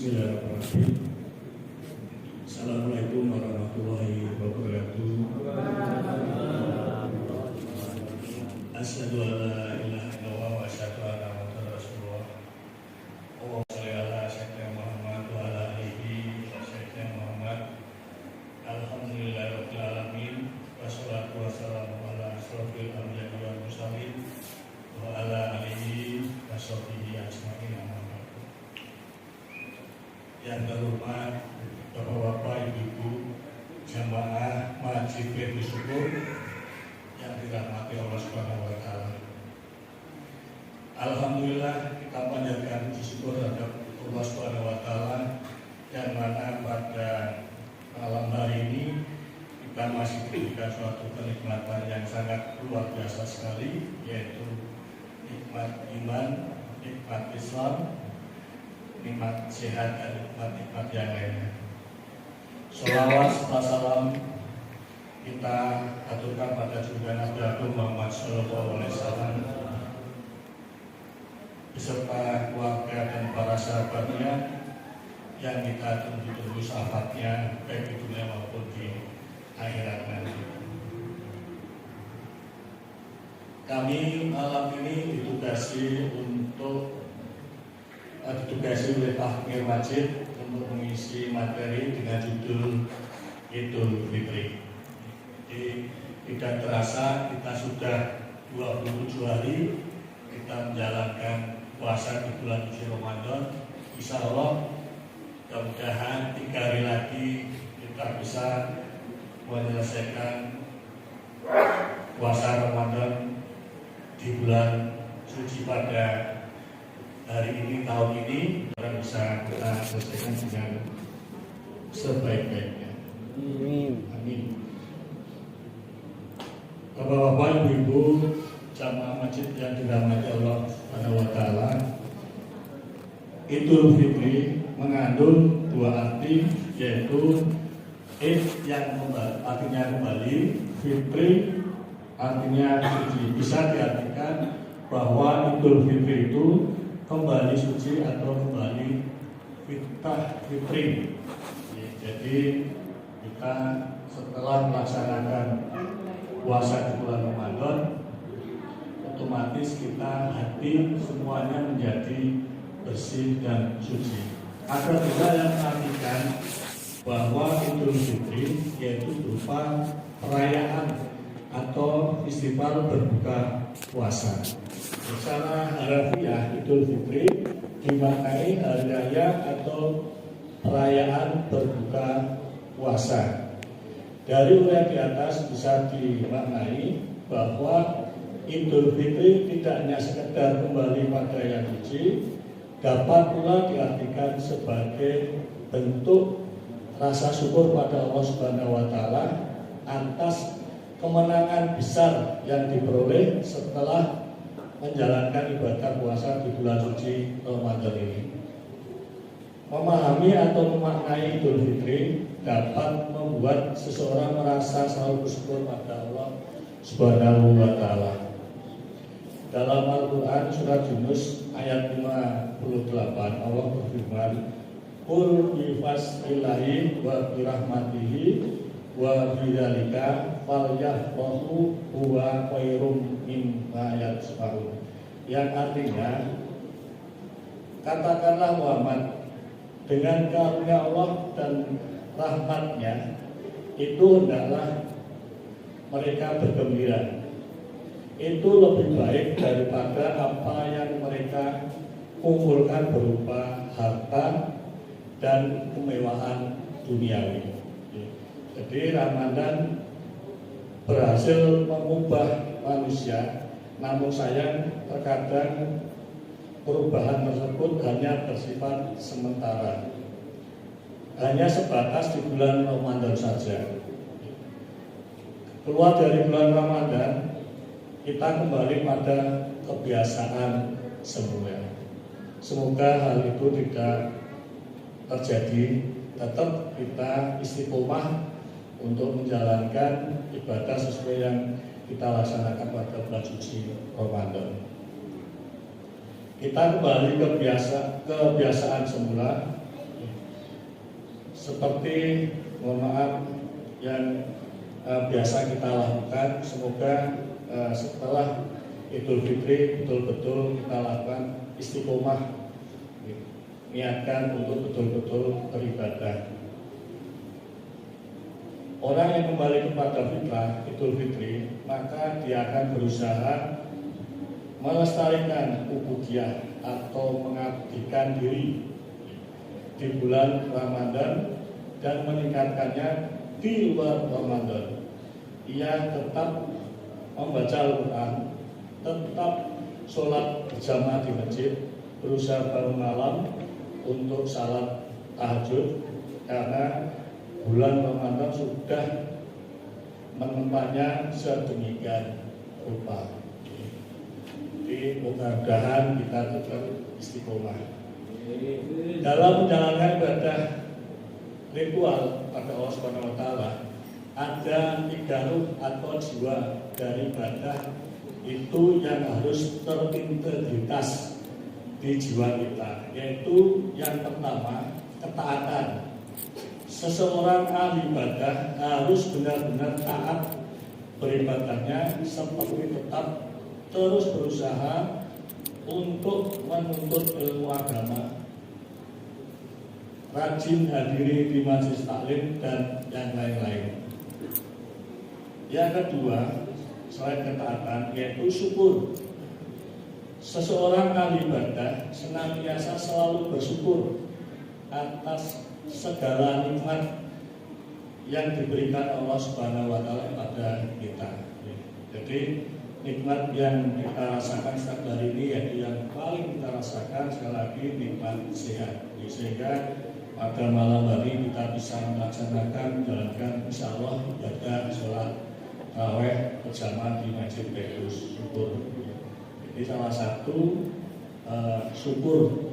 Bismillahirrahmanirrahim. Assalamualaikum warahmatullahi wabarakatuh. Asyhadu an la ilaha illallah wa asyhadu anna Muhammadar Rasulullah. Allahumma shalli ala sayyidina Muhammad wa ala alihi wa sayyidina Muhammad. Alhamdulillahirabbil alamin. Wassalatu wassalamu ala asyrofil anbiya'i wal mursalin wa ala alihi wa sahbihi ajmain. Yang terhormat Bapak-bapak, Ibu-ibu, jamaah Masjid Baitul Syukur yang dirahmati Allah Subhanahu wa taala. Alhamdulillah kita panjatkan puji syukur terhadap Allah Subhanahu wa taala yang mana pada malam hari ini kita masih diberikan suatu kenikmatan yang sangat luar biasa sekali, yaitu nikmat iman, nikmat Islam, nikmat sehat, dan nikmat-nikmat yang lainnya. Sholawat serta salam kita aturkan pada junjungan Nabi Agung Muhammad Sallallahu Alaihi Wasallam beserta keluarga dan para sahabatnya yang kita tunggu-tunggu syafaatnya baik di dunia maupun di akhirat nanti. Kami malam ini ditugasi oleh Pak Mir Majid untuk mengisi materi dengan judul Idul Fitri. Jadi tidak terasa kita sudah 27 hari kita menjalankan puasa di bulan suci Ramadan. Insya Allah mudah-mudahan 3 hari lagi kita bisa menyelesaikan puasa Ramadan di bulan suci pada hari ini, tahun ini, kita bisa kita selesaikan dengan sebaik-baiknya. Amin. Bapak-bapak, Ibu-ibu, jamaah masjid yang dirahmati Allah Subhanahu wa taala, Idul Fitri mengandung dua arti, yaitu Id yang artinya kembali, Fitri artinya suci. Bisa diartikan bahwa Idul Fitri itu kembali suci atau kembali fitri. Jadi kita setelah melaksanakan puasa di bulan Ramadan, otomatis kita hati semuanya menjadi bersih dan suci. Ada juga yang mengartikan bahwa Idul Fitri yaitu berupa perayaan atau festival berbuka puasa. Secara harafiah, Idul Fitri dimaknai hari raya atau perayaan berbuka puasa. Dari uraian di atas bisa dimaknai bahwa Idul Fitri tidak hanya sekedar kembali pada yang suci, dapat pula diartikan sebagai bentuk rasa syukur pada Allah Subhanahu wa taala atas kemenangan besar yang diperoleh setelah menjalankan ibadah puasa di bulan suci Ramadan ini. Memahami atau memaknai Idul Fitri dapat membuat seseorang merasa selalu bersyukur pada Allah Subhanahu wa taala. Dalam Al-Qur'an surat Yunus ayat 58 Allah berfirman, "Qul bi fadlillahi wa bi rahmatihi wa bidzalika falyafrahu huwa khairum mimma yajma'un." Yang artinya, katakanlah Muhammad, dengan karunia Allah dan rahmatnya itu hendaklah mereka bergembira. Itu lebih baik daripada apa yang mereka kumpulkan berupa harta dan kemewahan duniawi. Jadi Ramadan berhasil mengubah manusia, namun sayang terkadang perubahan tersebut hanya bersifat sementara, hanya sebatas di bulan Ramadan saja. Keluar dari bulan Ramadan, kita kembali pada kebiasaan semula. Semoga hal itu tidak terjadi. Tetap kita istiqomah untuk menjalankan ibadah sesuai yang kita laksanakan pada bulan suci Ramadan. Kita kembali ke kebiasaan semula, seperti mohon maaf yang biasa kita lakukan, semoga setelah Idul Fitri betul-betul kita lakukan istiqomah, niatkan untuk betul-betul beribadah. Orang yang kembali kepada fitrah Idul Fitri, maka dia akan berusaha melestarikan ubudiyah atau mengabdikan diri di bulan Ramadan dan meningkatkannya di luar Ramadan. Ia tetap membaca Al-Quran, tetap sholat berjamaah di masjid, berusaha bangun malam untuk salat tahajud, karena bulan Ramadan sudah menempatnya sedemikian rupa. Jadi mudah-mudahan kita tetap istiqomah dalam menjalankan ibadah ritual pada Allah Subhanahu wa Ta'ala. Ada 3 ruh atau jiwa dari ibadah itu yang harus terintegritas di jiwa kita, yaitu yang pertama, ketaatan. Seseorang ahli ibadah harus benar-benar taat beribadahnya, seperti tetap terus berusaha untuk menuntut ilmu agama, rajin hadiri di majelis taklim dan yang lain-lain. Yang kedua, selain ketaatan, yaitu syukur. Seseorang ahli ibadah senantiasa selalu bersyukur atas segala nikmat yang diberikan Allah Subhanahu wa Ta'ala kepada kita. Jadi nikmat yang kita rasakan setiap hari ini, yaitu yang paling kita rasakan sekali lagi nikmat sehat. Sehingga pada malam hari kita bisa melaksanakan, menjalankan insya Allah ibadah sholat tarawih berjamaah di Masjid Bagus, syukur. Jadi salah satu syukur,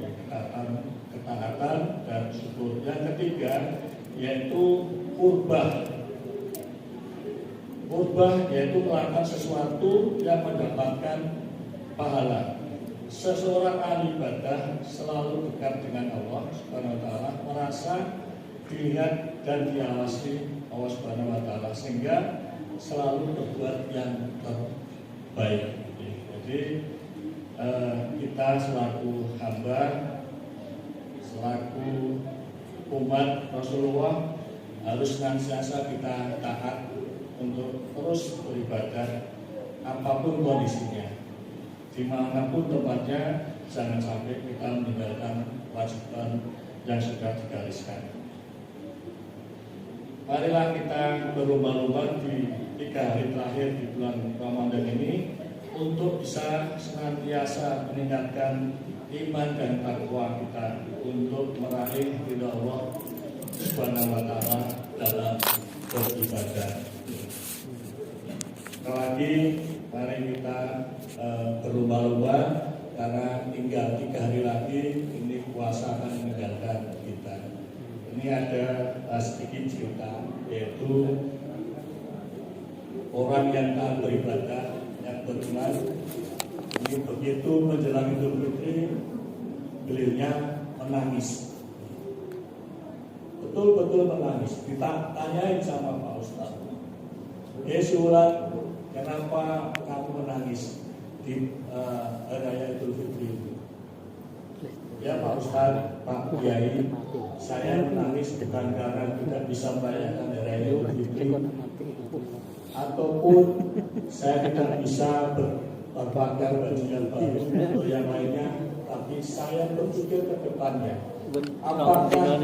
ketaatan dan syukur. Yang ketiga yaitu kurbah. Kurbah yaitu melakukan sesuatu yang mendapatkan pahala. Seseorang ahli ibadah selalu dekat dengan Allah Subhanahu wa Ta'ala, merasa dilihat dan diawasi Allah Subhanahu wa Ta'ala, sehingga selalu berbuat yang terbaik. Jadi kita selaku hamba, selaku umat Rasulullah harus senantiasa kita taat untuk terus beribadah apapun kondisinya, dimanapun tempatnya. Jangan sampai kita meninggalkan kewajiban yang sudah digariskan. Marilah kita berlomba-lomba di 3 hari terakhir di bulan Ramadan ini untuk bisa senantiasa meningkatkan iman dan takwa kita untuk meraih ridha Allah Subhanahu wa Ta'ala dalam beribadah. Sekali lagi mari kita berlomba-lomba, karena tinggal 3 hari lagi ini puasa akan meninggalkan kita. Ini ada sedikit cerita, yaitu orang yang taat beribadah, yang beriman, ini begitu menjelang Idul Fitri, beliaunya menangis, betul-betul menangis. Kita tanyain sama Pak Ustadz, Sulan, kenapa kamu menangis di hari raya Idul Fitri itu? Ya Pak Ustadz, Pak Kiai, saya menangis bukan karena tidak bisa merayakan hari raya Idul Fitri, ataupun saya tidak bisa berpakaian baju yang baru atau yang lainnya, tapi saya berpikir ke depannya, apakah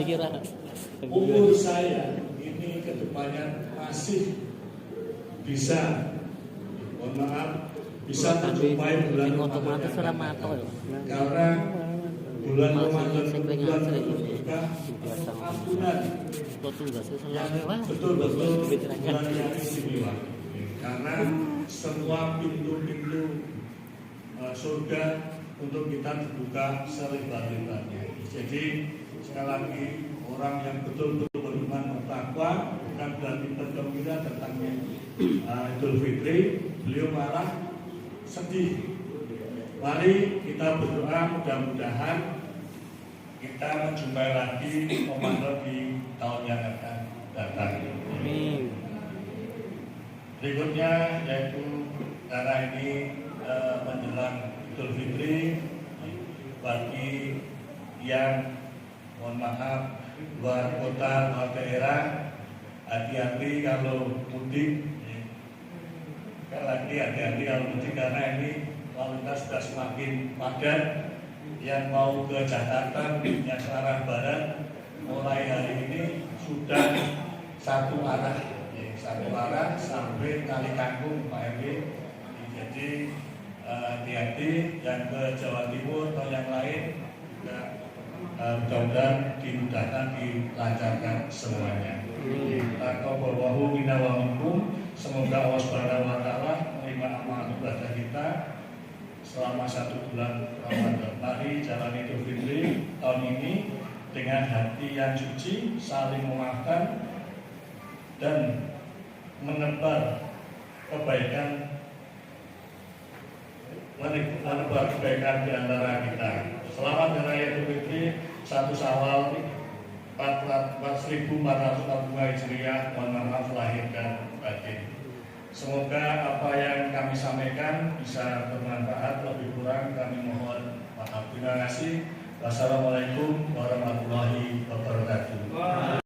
umur saya ini ke depannya masih bisa, mohon maaf, bisa menjumpai bulan Ramadan, karena bulan Ramadan bulan berkah ampunan yang betul-betul bulan yang istimewa, karena semua pintu-pintu surga untuk kita dibuka selebar-lebarnya. Jadi sekali lagi, orang yang betul-betul beriman bertakwa bukan berarti bergembira datangnya Idul Fitri, beliau malah sedih. Mari kita berdoa, mudah-mudahan kita menjumpai lagi komando di tahun yang akan datang. Berikutnya yaitu karena ini menjelang Idul Fitri, bagi yang mohon maaf luar kota, luar daerah, hati-hati kalau mudik. Sekali lagi hati-hati kalau mudik karena ini lalu lintas sudah semakin padat. Yang mau ke Jakarta yang ke arah barat mulai hari ini sudah satu arah sampai Kali Kangkung Pak RW. Jadi hati-hati yang ke Jawa Timur atau yang lain juga mudah-mudahan dimudahkan, dilancarkan semuanya. Taqabbalallahu minna wa minkum. Semoga Allah Subhanahu wa taala menerima amal ibadah kita selama 1 bulan Ramadan. Mari jalani Idul Fitri tahun ini dengan hati yang suci, saling memaafkan dan menebar kebaikan di antara kita. Selamat Hari Raya Idul Fitri 1 Syawal 1442 Hijriah. Mohon maaf lahir dan batin. Semoga apa yang kami sampaikan bisa bermanfaat. Lebih kurang kami mohon maaf. Terima kasih. Wassalamualaikum warahmatullahi wabarakatuh.